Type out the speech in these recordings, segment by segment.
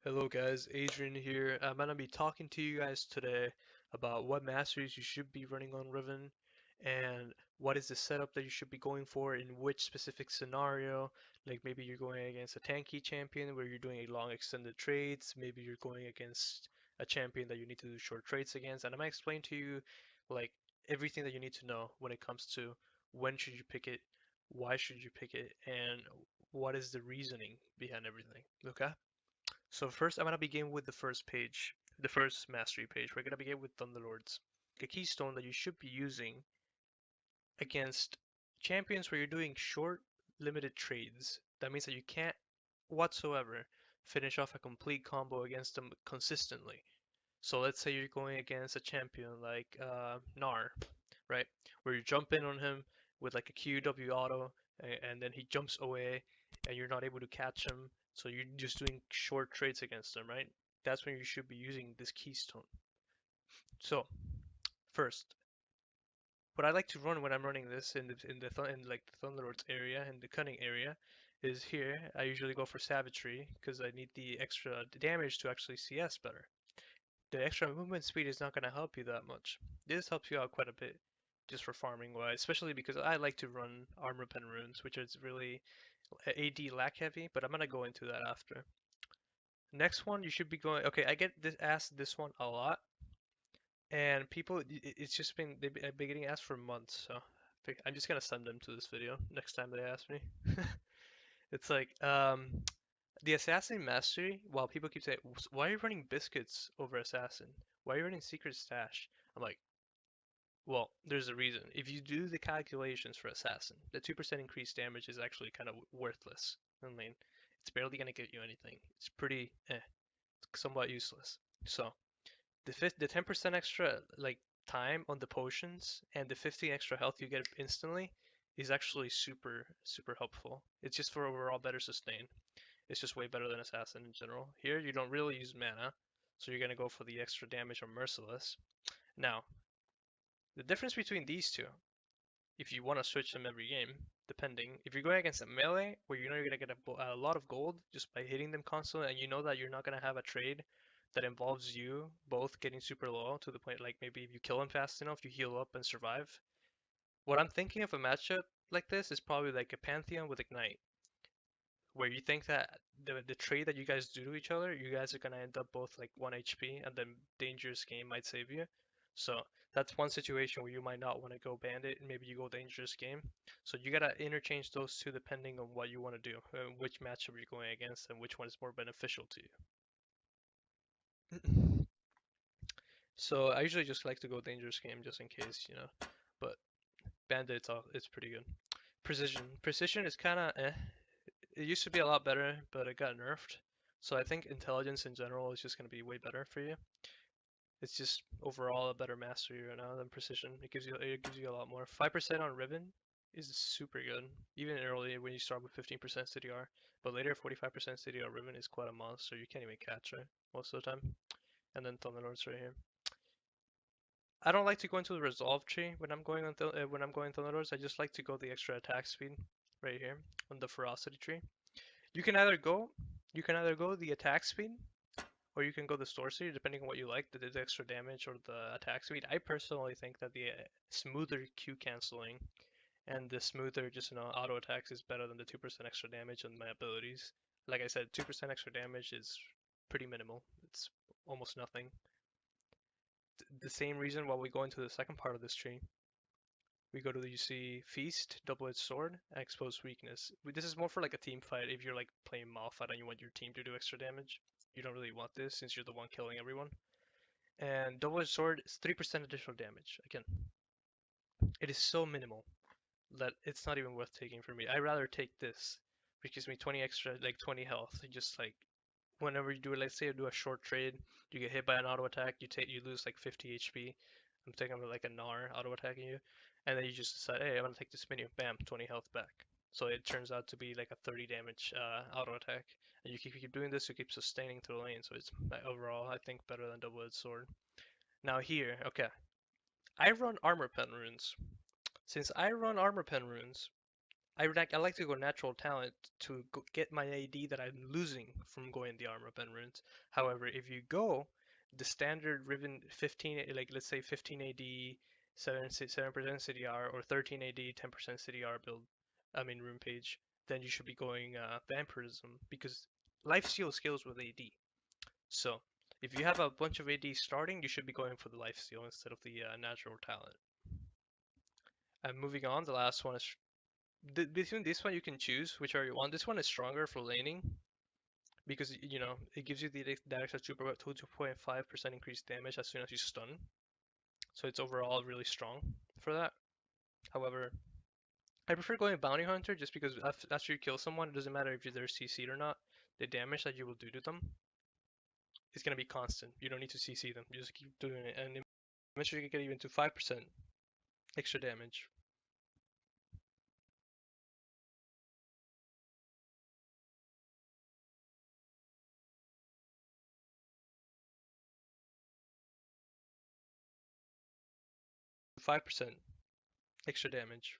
Hello guys, Adrian here. I'm gonna be talking to you guys today about what masteries you should be running on Riven and what is the setup that you should be going for in which specific scenario. Like maybe you're going against a tanky champion where you're doing a long extended trades, maybe you're going against a champion that you need to do short trades against, and I'm gonna explain to you like everything that you need to know when it comes to when should you pick it, why should you pick it, and what is the reasoning behind everything. Okay? So first, I'm gonna begin with the first page, the first mastery page. We're gonna begin with Thunderlords, a keystone that you should be using against champions where you're doing short, limited trades. That means that you can't whatsoever finish off a complete combo against them consistently. So let's say you're going against a champion like Gnar, right? Where you jump in on him with like a QW auto, and then he jumps away, and you're not able to catch him. So you're just doing short trades against him, right? That's when you should be using this keystone. So first, what I like to run when I'm running this in like the Thunderlord's area and the Cunning area is here. I usually go for Savagery because I need the extra damage to actually CS better. The extra movement speed is not going to help you that much. This helps you out quite a bit just for farming wise, especially because I like to run armor pen runes, which is really AD lack heavy, but I'm going to go into that after. Next one, you should be going. Okay, I get this asked this one a lot, and people, it's just I've been getting asked for months, so I'm just gonna send them to this video next time they ask me. It's like, the Assassin Mastery, while people keep saying, why are you running Biscuits over Assassin? Why are you running Secret Stash? I'm like, well, there's a reason. If you do the calculations for Assassin, the 2% increased damage is actually kind of worthless. I mean, it's barely going to get you anything. It's pretty, somewhat useless. So, the 10% extra, like, time on the potions and the 50 extra health you get instantly is actually super, super helpful. It's just for overall better sustain. It's just way better than Assassin in general. Here, you don't really use mana, so you're gonna go for the extra damage or Merciless. Now, the difference between these two, if you want to switch them every game, depending, if you're going against a melee, where you know you're gonna get a lot of gold just by hitting them constantly, and you know that you're not gonna have a trade that involves you both getting super low to the point like maybe if you kill them fast enough, you heal up and survive. What I'm thinking of a matchup like this is probably like a Pantheon with Ignite where you think that the trade that you guys do to each other, you guys are gonna end up both like 1 HP, and then dangerous game might save you. So that's one situation where you might not want to go bandit, and maybe you go dangerous game. So you gotta interchange those two depending on what you want to do, which matchup you're going against, and which one is more beneficial to you. So I usually just like to go dangerous game just in case, But bandit, it's pretty good. Precision is kind of eh. It used to be a lot better, but it got nerfed. So I think intelligence in general is just going to be way better for you. It's just overall a better mastery right now than precision. It gives you a lot more. 5% on Riven is super good, even early when you start with 15% CDR. But later 45% CDR Riven is quite a monster. You can't even catch it most of the time. And then Thunderlord's right here. I don't like to go into the resolve tree when I'm going on when I'm going Thunderlords. I just like to go the extra attack speed right here on the ferocity tree. You can either go you can either go the attack speed or you can go the sorcery depending on what you like, the extra damage or the attack speed. I personally think that the smoother Q canceling and the smoother just auto attacks is better than the 2% extra damage on my abilities. Like I said, 2% extra damage is pretty minimal. It's almost nothing. The same reason why we go into the second part of this tree. We go to the, you see Feast, Double-Edged Sword, and Exposed Weakness. This is more for like a team fight if you're like playing Malphite and you want your team to do extra damage. You don't really want this since you're the one killing everyone. And Double-Edged Sword is 3% additional damage. Again, it is so minimal that it's not even worth taking for me. I'd rather take this, which gives me 20 extra, like 20 health. Just like whenever you do, let's say you do a short trade, you get hit by an auto attack, you lose like 50 HP. I'm taking like a Gnar auto attacking you, and then you just decide, hey, I'm gonna take this minion, bam, 20 health back. So it turns out to be like a 30 damage auto attack, and you keep doing this, you keep sustaining through the lane. So it's overall, I think, better than double-edged sword. Now here, okay, I run armor pen runes. Since I run armor pen runes, I like to go natural talent to get my AD that I'm losing from going the armor pen runes. However, if you go the standard Riven 15, like let's say 15 AD, 7% CDR, or 13 AD, 10% CDR build, I mean rune page, then you should be going vampirism because lifesteal scales with AD. So if you have a bunch of AD starting, you should be going for the lifesteal instead of the natural talent. And moving on, the last one is between this one you can choose which are you want. This one is stronger for laning because you know it gives you the extra 2.5% increased damage as soon as you stun. So it's overall really strong for that. However, I prefer going bounty hunter just because after you kill someone, it doesn't matter if they're CC'd or not. The damage that you will do to them is gonna be constant. You don't need to CC them. You just keep doing it, and eventually you can get even to 5% extra damage. 5% extra damage.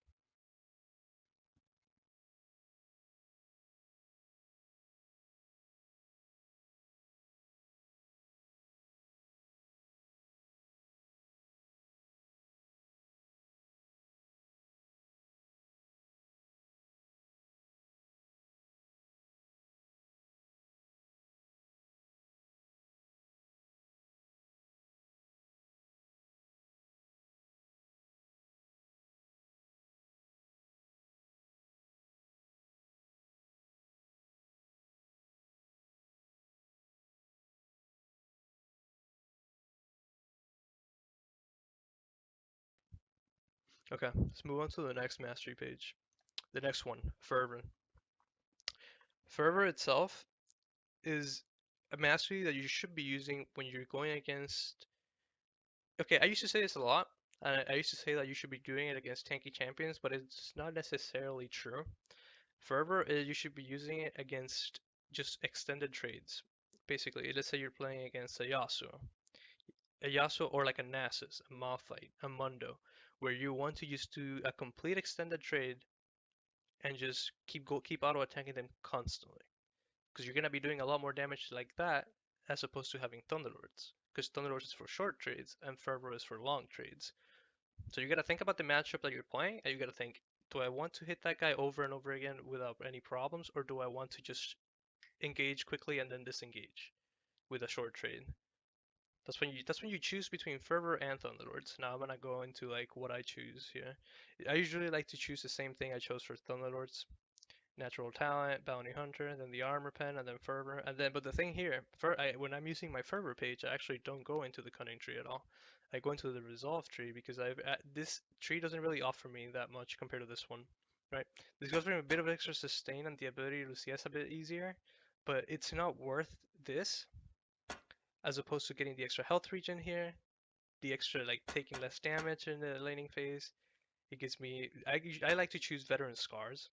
Okay, let's move on to the next mastery page. The next one, Fervor. Fervor itself is a mastery that you should be using when you're going against. Okay, I used to say this a lot. I used to say that you should be doing it against tanky champions, but it's not necessarily true. Fervor, you should be using it against just extended trades. Basically, let's say you're playing against a Yasuo or like a Nasus, a Malphite, a Mundo, where you want to just do a complete extended trade and just keep auto attacking them constantly. Because you're gonna be doing a lot more damage like that as opposed to having Thunderlords. Because Thunderlords is for short trades and Fervor is for long trades. So you gotta think about the matchup that you're playing, and you gotta think, do I want to hit that guy over and over again without any problems, or do I want to just engage quickly and then disengage with a short trade? That's when you choose between Fervor and Thunderlords. Now I'm gonna go into like what I choose here. I usually like to choose the same thing I chose for Thunderlords. Natural talent, bounty hunter, then the armor pen, and then fervor, and then. But the thing here, when I'm using my fervor page, I actually don't go into the cunning tree at all. I go into the resolve tree because this tree doesn't really offer me that much compared to this one, right? This gives me a bit of extra sustain and the ability to CS a bit easier, but it's not worth this as opposed to getting the extra health regen here, the extra like taking less damage in the laning phase. It gives me. I like to choose veteran scars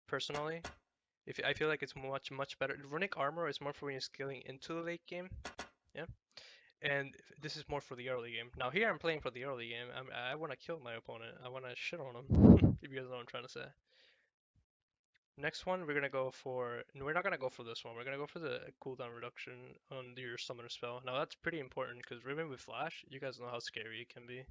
personally. If I feel like it's much better. Runic armor is more for when you're scaling into the late game, yeah. And this is more for the early game. Now here I'm playing for the early game. I want to kill my opponent. I want to shit on him. If you guys know what I'm trying to say. Next one we're gonna go for. No, we're not gonna go for this one. We're gonna go for the cooldown reduction on your summoner spell. Now that's pretty important because Riven with flash, you guys know how scary it can be.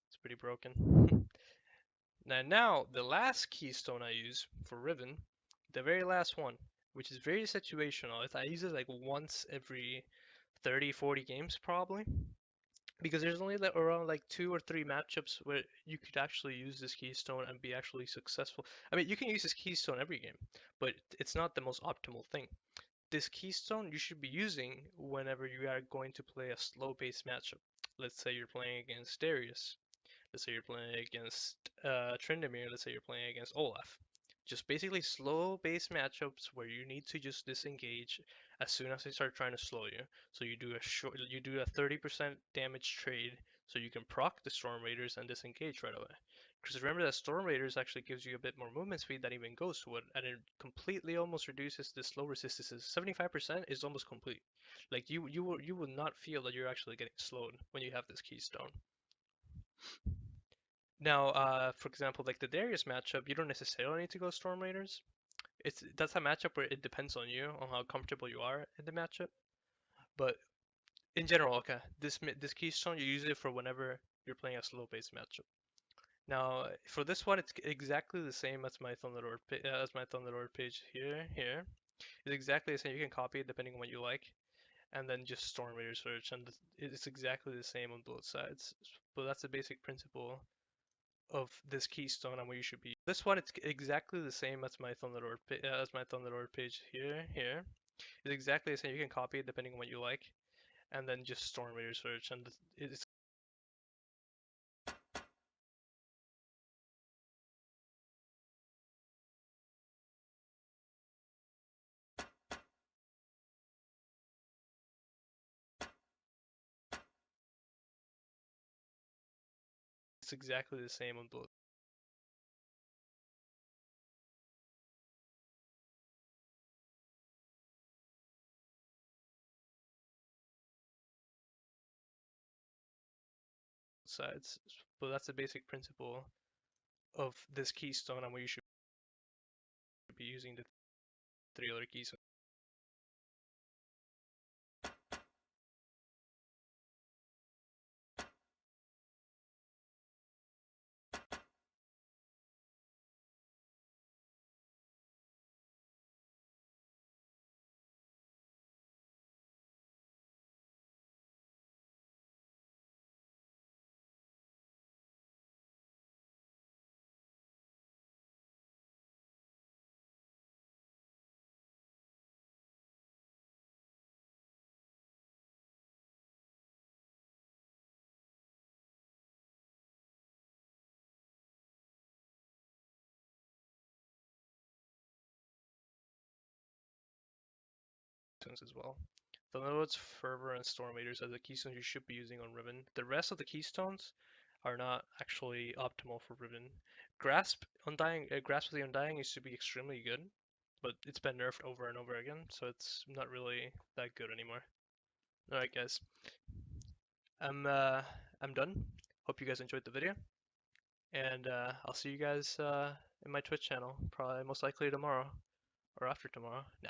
It's pretty broken. Now, the last keystone I use for Riven, the very last one, which is very situational. I use it like once every 30, 40 games probably. Because there's only like around like 2 or 3 matchups where you could actually use this keystone and be actually successful. I mean, you can use this keystone every game, but it's not the most optimal thing. this keystone you should be using whenever you are going to play a slow based matchup. Let's say you're playing against Darius. Let's say you're playing against Tryndamere. Let's say you're playing against Olaf. Just basically slow based matchups where you need to just disengage as soon as they start trying to slow you. So you do a 30% damage trade so you can proc the Storm Raiders and disengage right away. Because remember that Storm Raiders actually gives you a bit more movement speed than even Ghost would, and it completely almost reduces the slow resistances. 75% is almost complete. Like you will not feel that you're actually getting slowed when you have this keystone. Now, for example, like the Darius matchup, you don't necessarily need to go Storm Raiders. That's a matchup where it depends on you on how comfortable you are in the matchup. But in general, okay, this keystone you use it for whenever you're playing a slow based matchup. Now, for this one, it's exactly the same as my Thunderlord page here. It's exactly the same. You can copy it depending on what you like, and then just Storm Raider search, and it's exactly the same on both sides. But that's the basic principle of this keystone and what you should be. This one, it's exactly the same as my Thunderlord page here. It's exactly the same. You can copy it depending on what you like, and then just Storm Raider search, and it's exactly the same on both sides. But that's the basic principle of this keystone and what you should be using the three other keys. As well. Thunderlord's Fervor and Storm Raiders are the keystones you should be using on Riven. The rest of the keystones are not actually optimal for Riven. Grasp of the Undying used to be extremely good, but it's been nerfed over and over again, so it's not really that good anymore. Alright guys, I'm done. Hope you guys enjoyed the video, and I'll see you guys in my Twitch channel, probably most likely tomorrow or after tomorrow. Nah.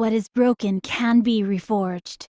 What is broken can be reforged.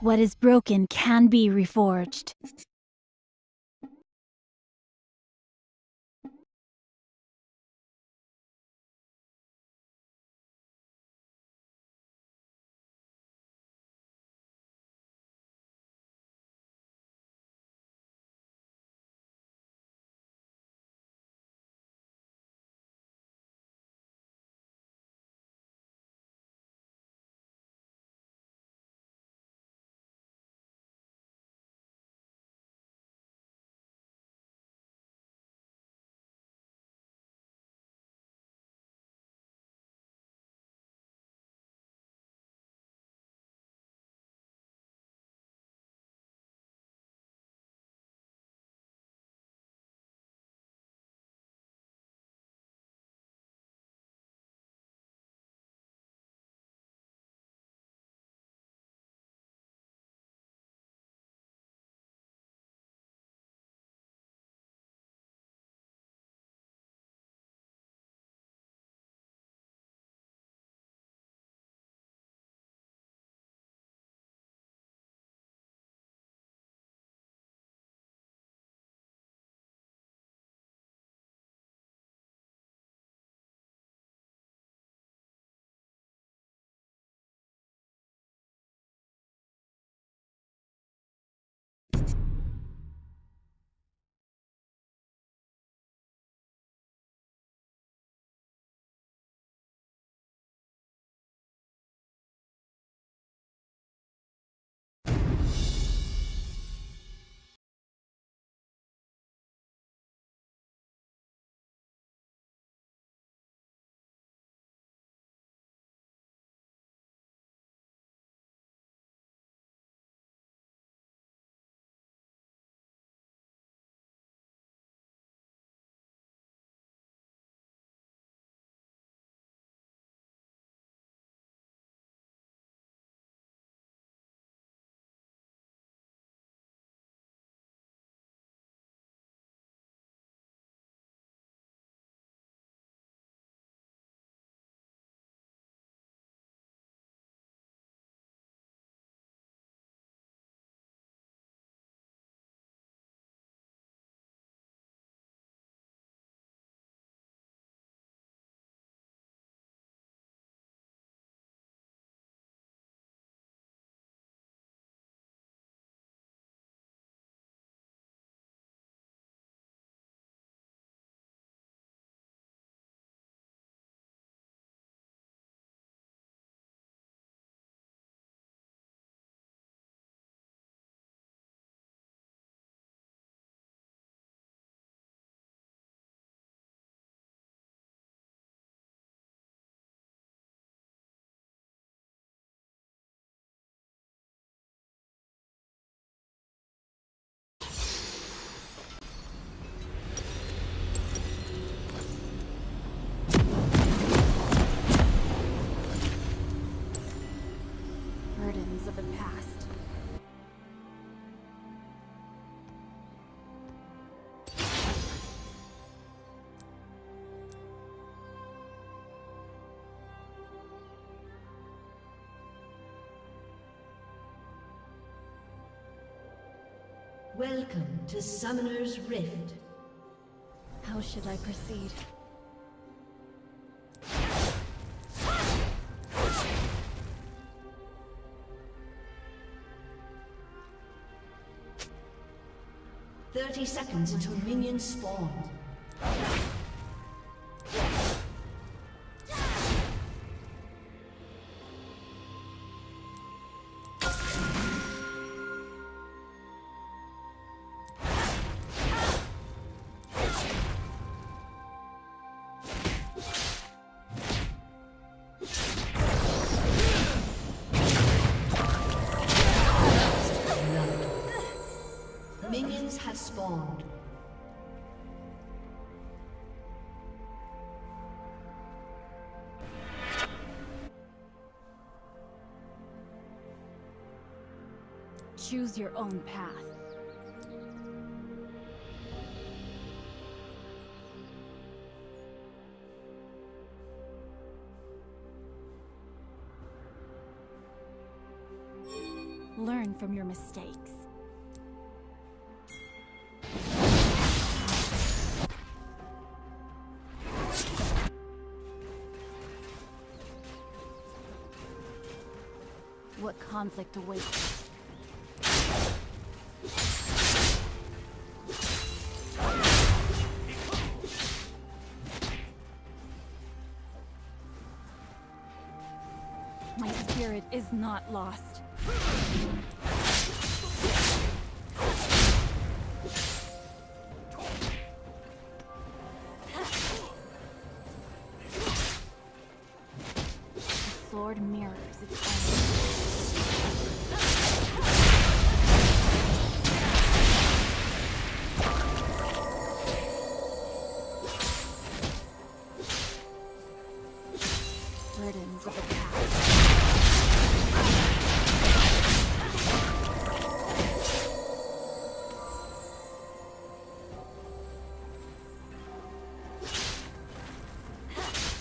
What is broken can be reforged. Burdens of the past. Welcome to Summoner's Rift. How should I proceed? "30 seconds until minions spawn. spawned. Choose your own path. Learn from your mistakes. What conflict awaits? My spirit is not lost. The sword mirrors its own. Burdens of the past.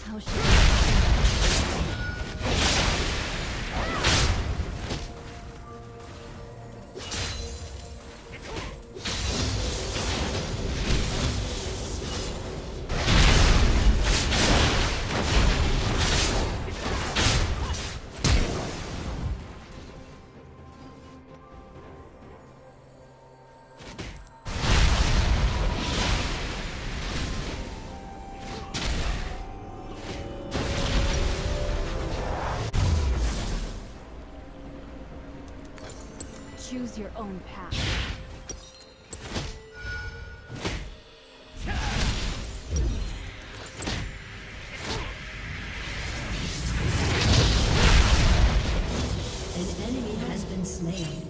How should choose your own path? An enemy has been slain.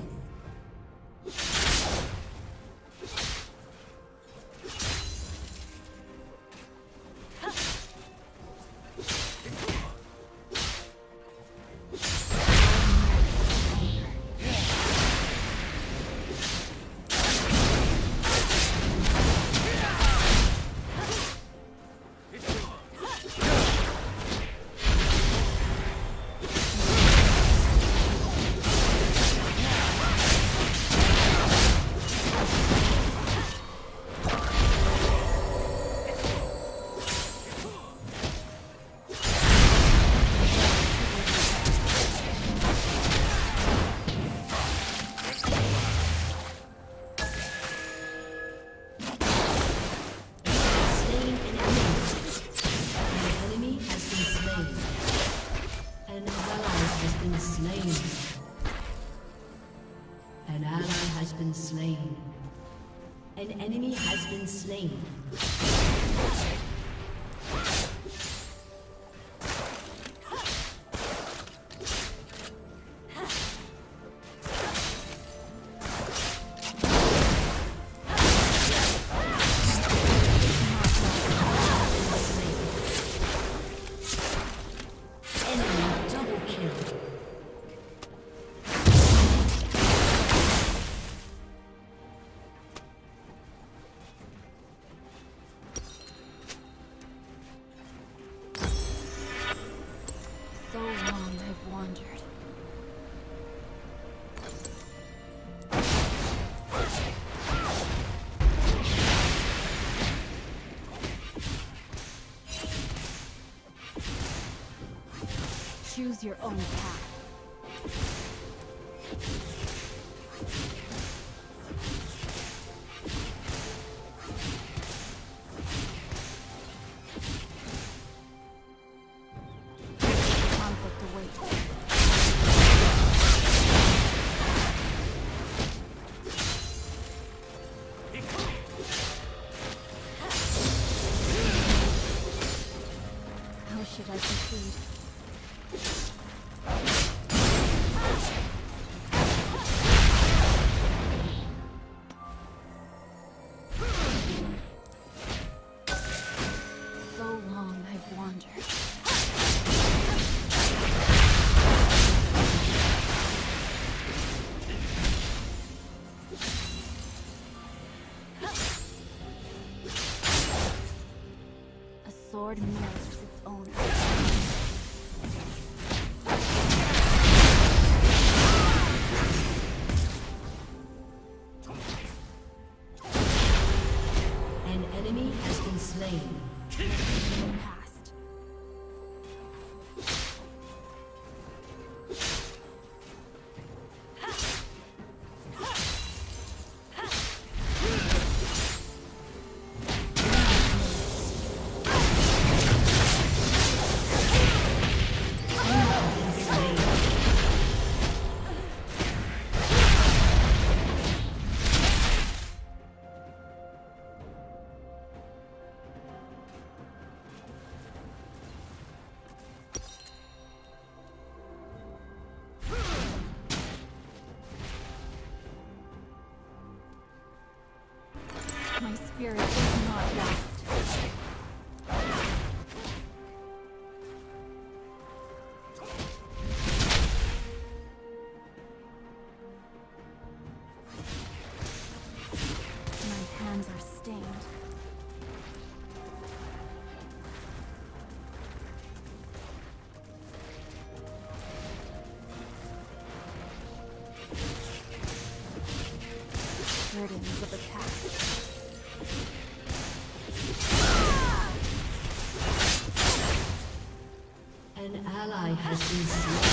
An ally has been slain. An enemy has been slain. So long I've wandered. Choose your own path. Conflict awaits. How should I proceed? sword mirrors its own. An enemy has been slain. Past. My spirit is not lost. My hands are stained. Burdens of the past. An ally has been slain.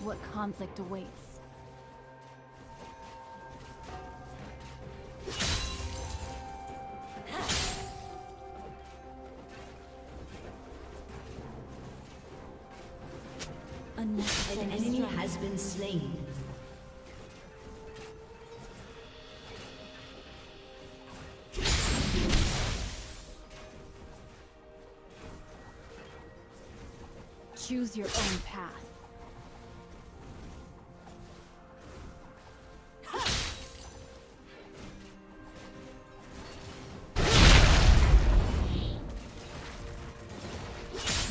What conflict awaits? An enemy has been slain. Choose your own path.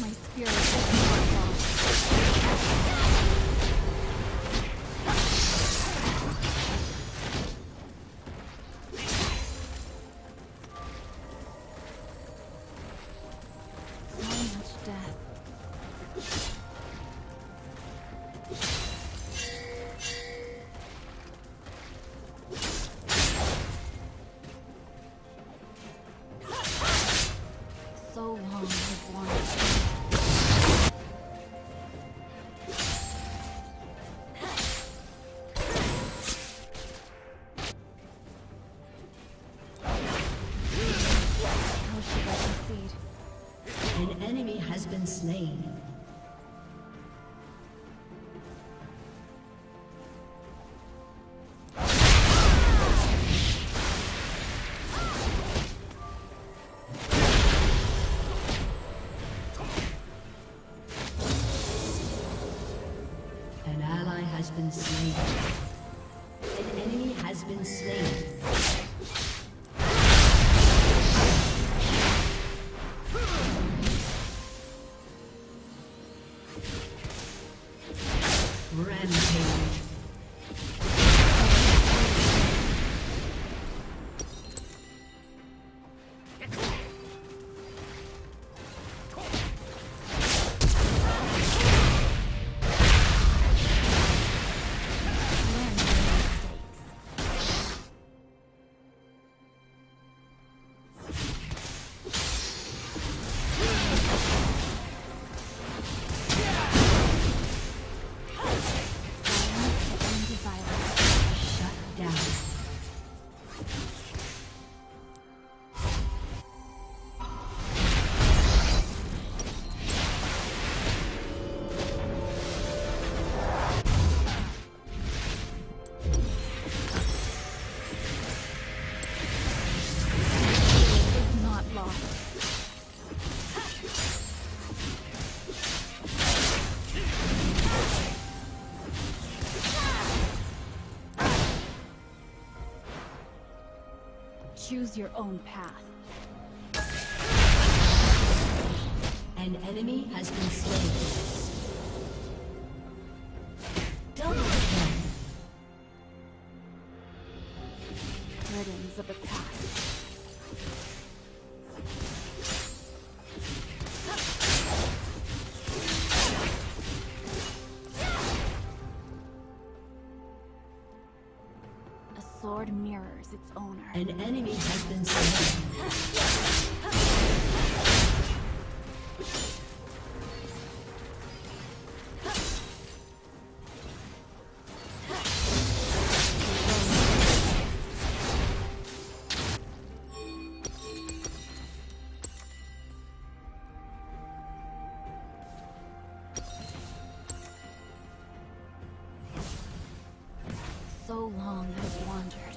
My spirit is not lost. So much death. So long I've wanted. How should I proceed? An enemy has been slain. An ally has been slain. An enemy has been slain. Rampage. Learn from mistakes. Violence will end to violence. Shut down. Is not lost. Choose your own path. An enemy has been slain. Double kill. Burdens of the past. sword mirrors its owner. An enemy has been slain. So long I've wandered.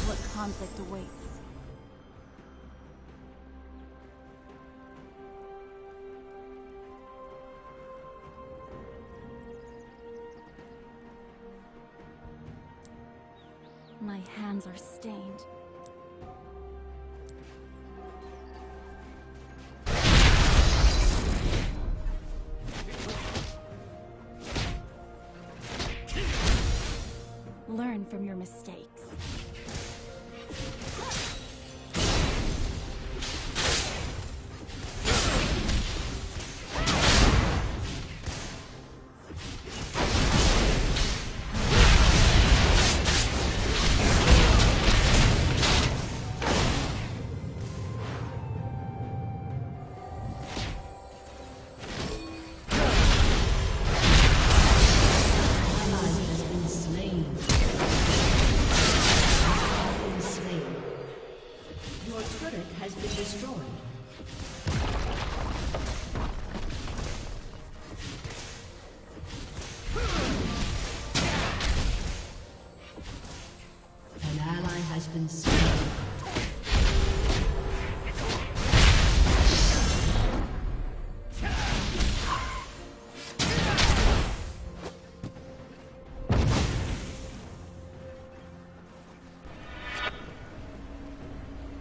What conflict awaits? My hands are stained. Learn from your mistakes. Has been slain.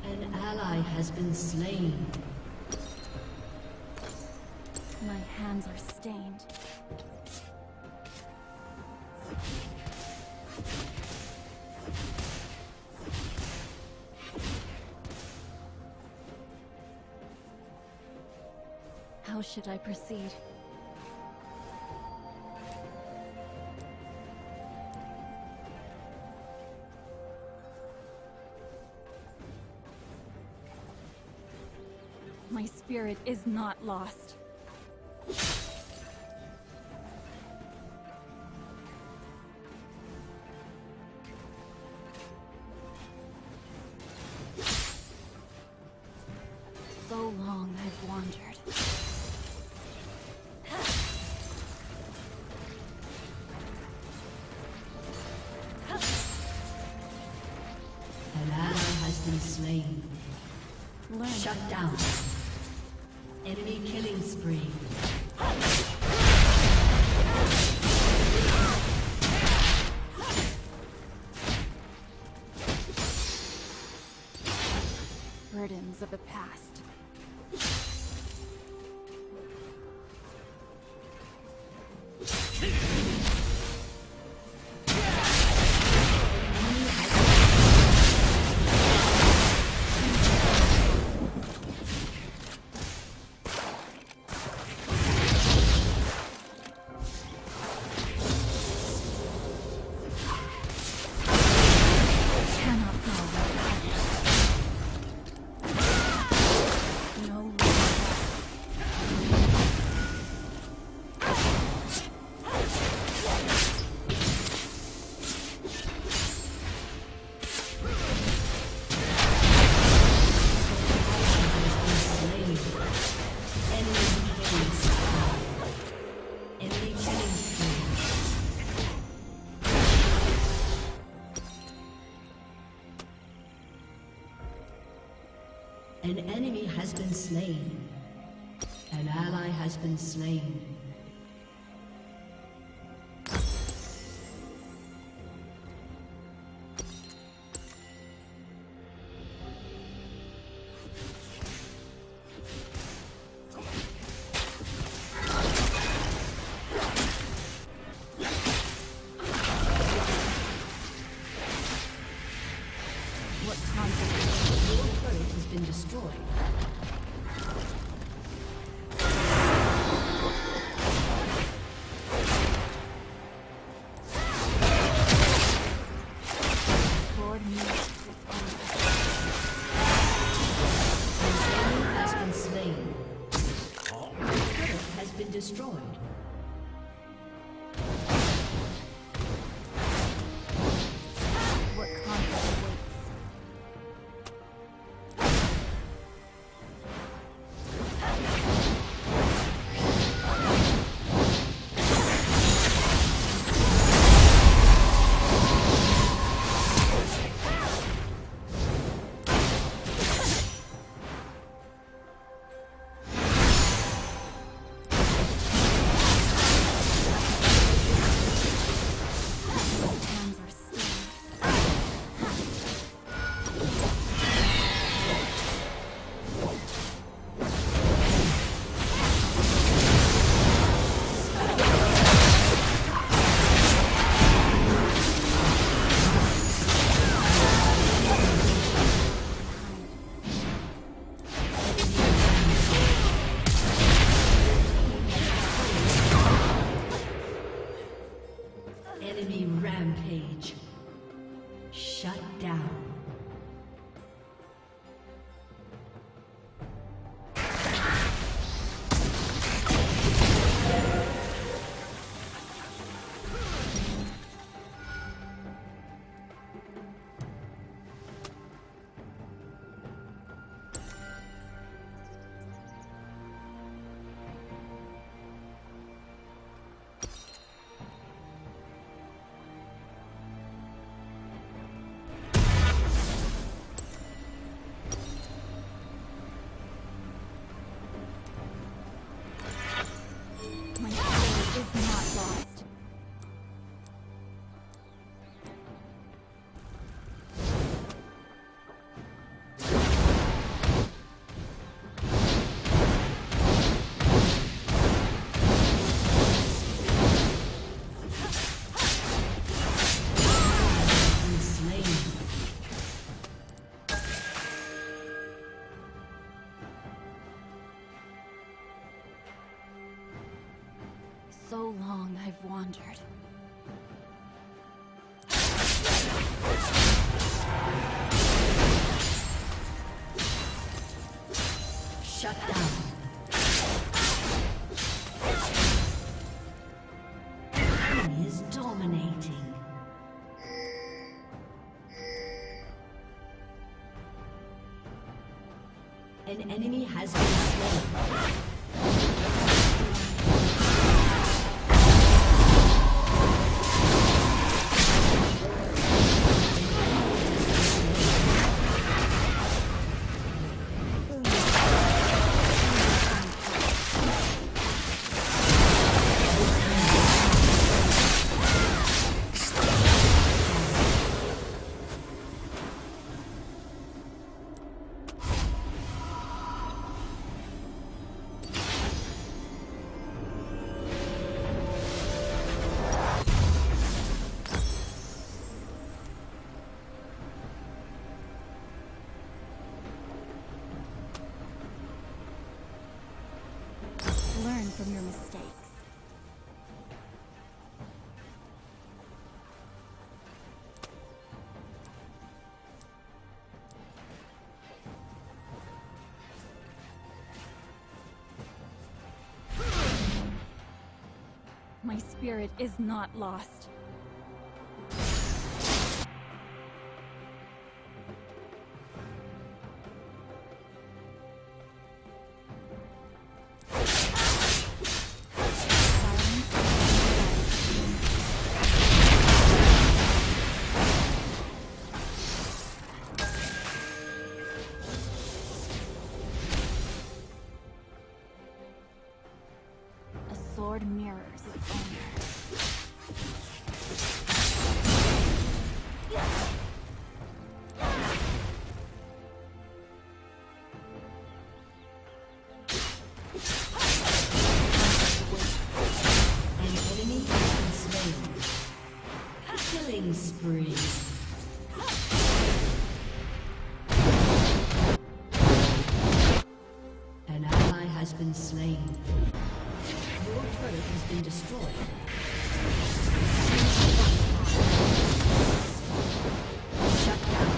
An ally has been slain. My hands are stained. How should I proceed? My spirit is not lost. So long I've wandered. An ally has been slain. Learn. Shut down. Enemy killing spree. Burdens of the past. An enemy has been slain. An ally has been slain. What conflict I've wandered. Shut down. Enemy is dominating. An enemy has been slain. Learn from your mistakes. My spirit is not lost. A sword mirrors its owner. An enemy has been slain. Killing spree. An ally has been slain. Your turret has been destroyed. Shut down.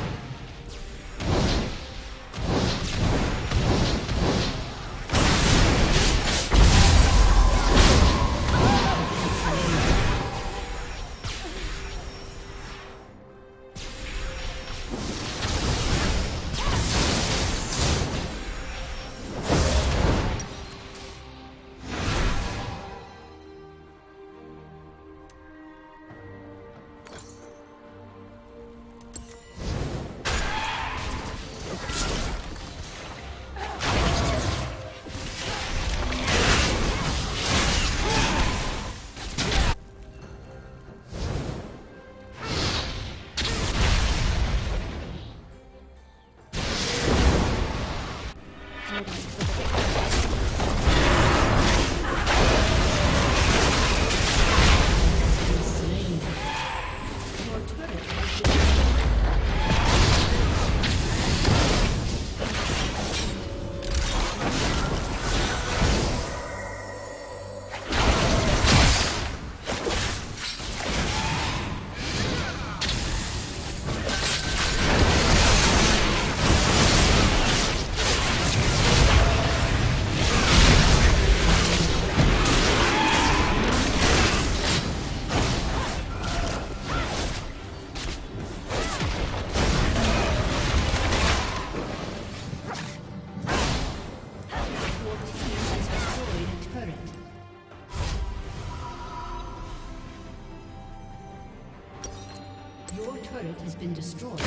Your turret has been destroyed.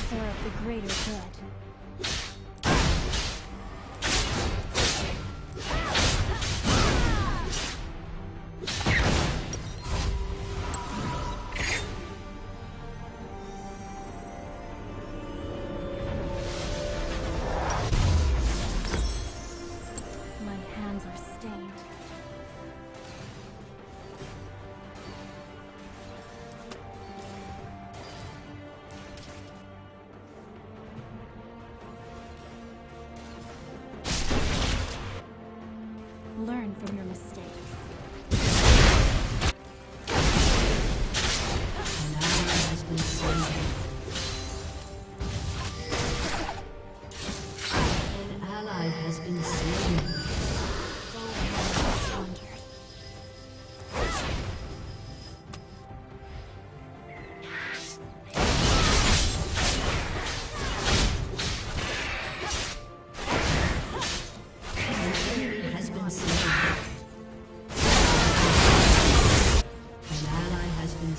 Serve the greater good. My hands are stained.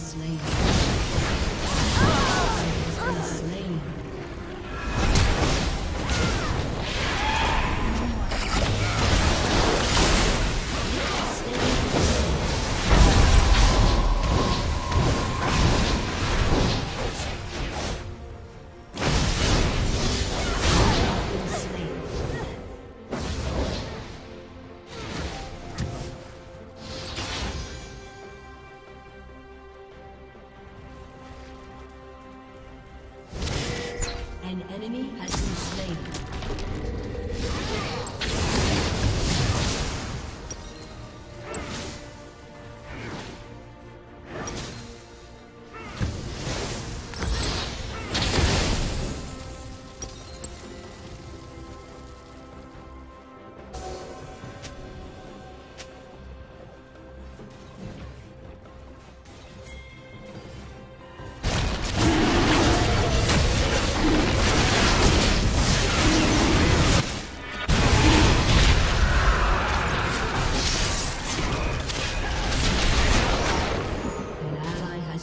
slain. Ally has been slain. An enemy has been slain.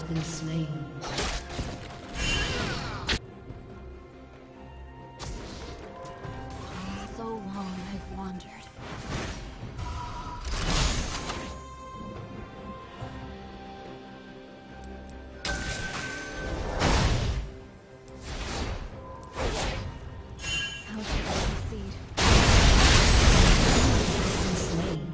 Been slain. So long I've wandered. How should I proceed? Been slain.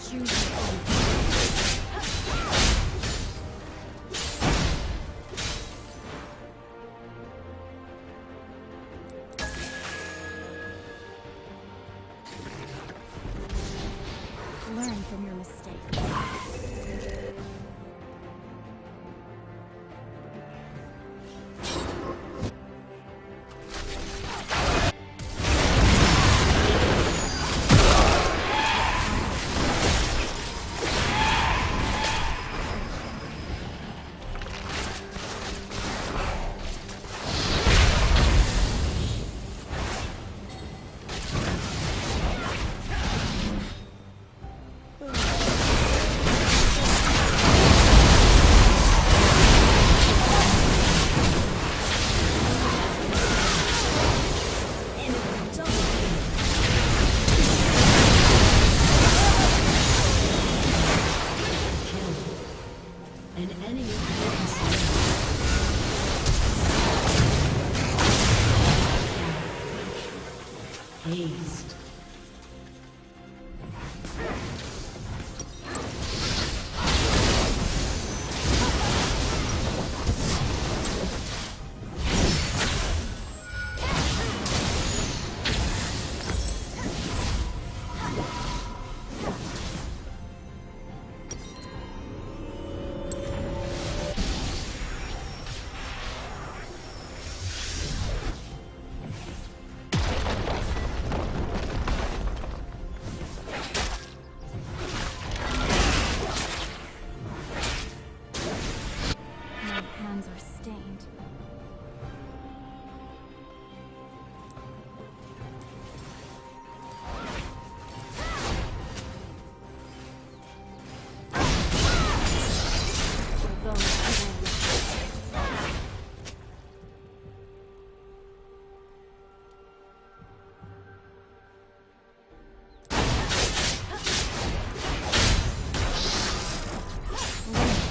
Choose your own. Learn from your mistakes. An enemy has been slain. Hazed. My hands are stained. For those who will learn from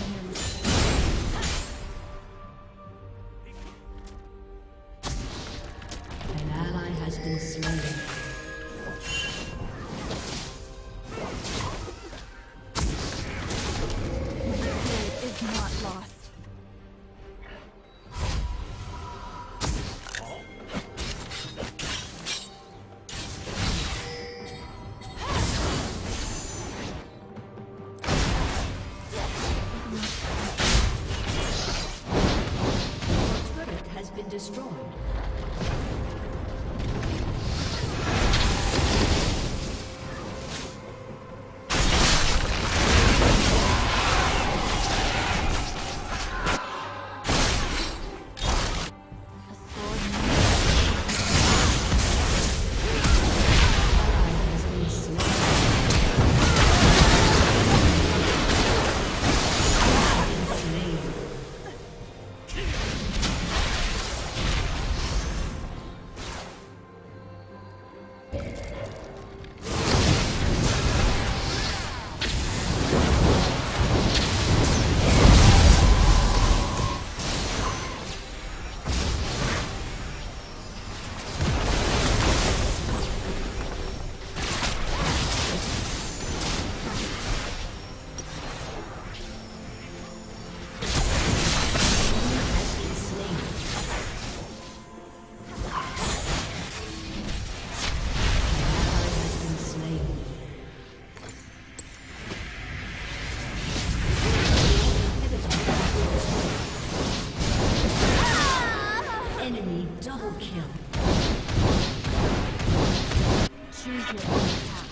your mistakes. An ally has been slain. Spirit is not lost. Turret has been destroyed. Enemy double kill. Choose your own path.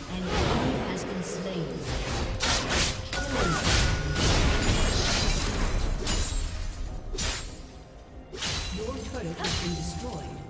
An enemy has been slain. Your turret has been destroyed.